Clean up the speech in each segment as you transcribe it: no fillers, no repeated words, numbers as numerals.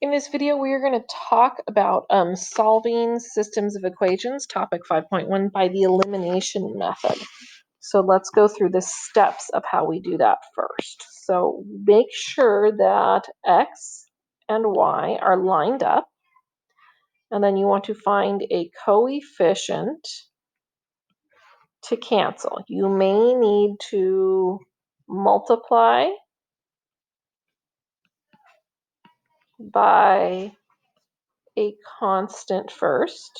In this video, we are going to talk about solving systems of equations, topic 5.1, by the elimination method. So let's go through the steps of how we do that first. So make sure that x and y are lined up, and then you want to find a coefficient to cancel. You may need to multiply by a constant first.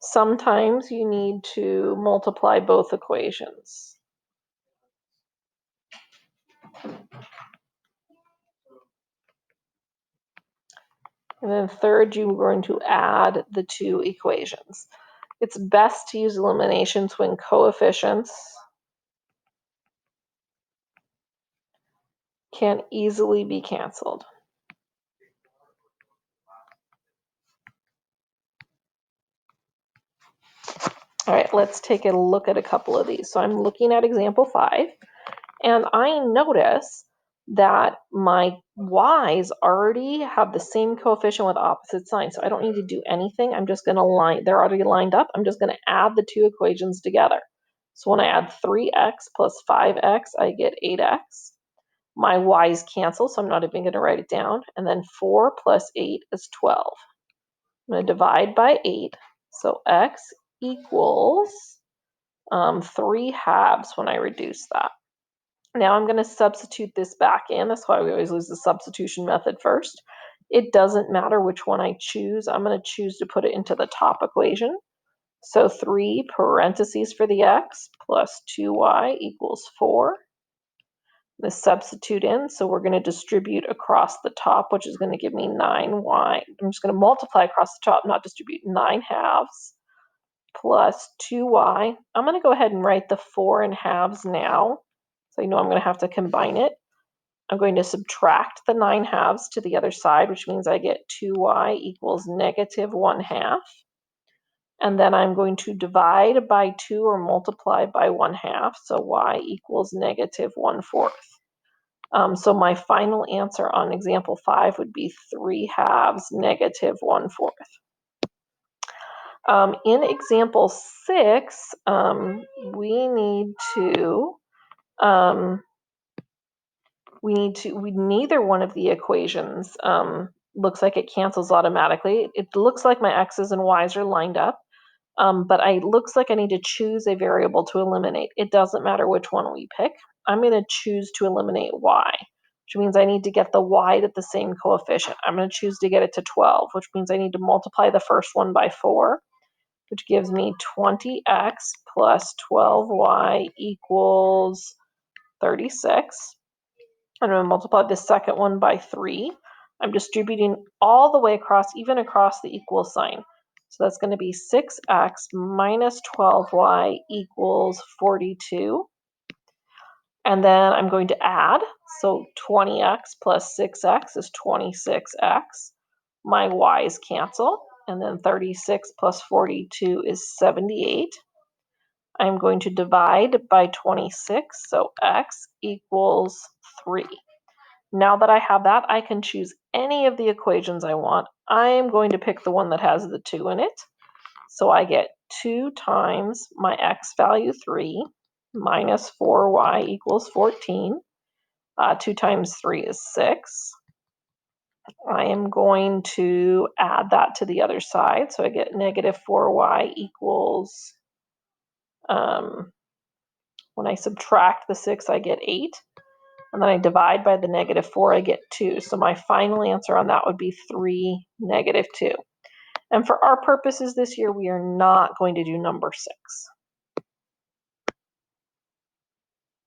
Sometimes you need to multiply both equations. And then third, you're going to add the two equations. It's best to use eliminations when coefficients can easily be canceled. All right, let's take a look at a couple of these. So I'm looking at example 5, and I notice that my y's already have the same coefficient with opposite signs. So I don't need to do anything. I'm just going to line, they're already lined up. I'm just going to add the two equations together. So when I add 3x plus 5x, I get 8x. My y's cancel, so I'm not even going to write it down. And then 4 plus 8 is 12. I'm going to divide by 8. So x equals 3 halves when I reduce that. Now I'm going to substitute this back in. That's why we always use the substitution method first. It doesn't matter which one I choose. I'm going to choose to put it into the top equation. So 3 parentheses for the x plus 2y equals 4. The substitute in, so we're going to distribute across the top, which is going to give me 9y. I'm just going to multiply across the top, not distribute. 9 halves plus 2y. I'm going to go ahead and write the 4 in halves now. So you know I'm going to have to combine it. I'm going to subtract the 9 halves to the other side, which means I get 2y equals negative 1/2. And then I'm going to divide by 2 or multiply by 1/2. So y equals negative 1/4. So my final answer on example 5 would be 3 halves negative 1/4. In example 6, we neither one of the equations looks like it cancels automatically. It looks like my x's and y's are lined up, but it looks like I need to choose a variable to eliminate. It doesn't matter which one we pick. I'm going to choose to eliminate y, which means I need to get the y at the same coefficient. I'm going to choose to get it to 12, which means I need to multiply the first one by 4, which gives me 20x plus 12y equals 36. I'm going to multiply the second one by 3. I'm distributing all the way across, even across the equal sign. So that's going to be 6x minus 12y equals 42. And then I'm going to add. So 20x plus 6x is 26x. My y's cancel. And then 36 plus 42 is 78. I'm going to divide by 26. So x equals 3. Now that I have that, I can choose any of the equations I want. I'm going to pick the one that has the 2 in it. So I get 2 times my x value 3 minus 4y equals 14. 2 times 3 is 6. I am going to add that to the other side. So I get negative 4y equals, when I subtract the 6, I get 8. And then I divide by the negative 4, I get 2. So my final answer on that would be 3, negative 2. And for our purposes this year, we are not going to do number 6.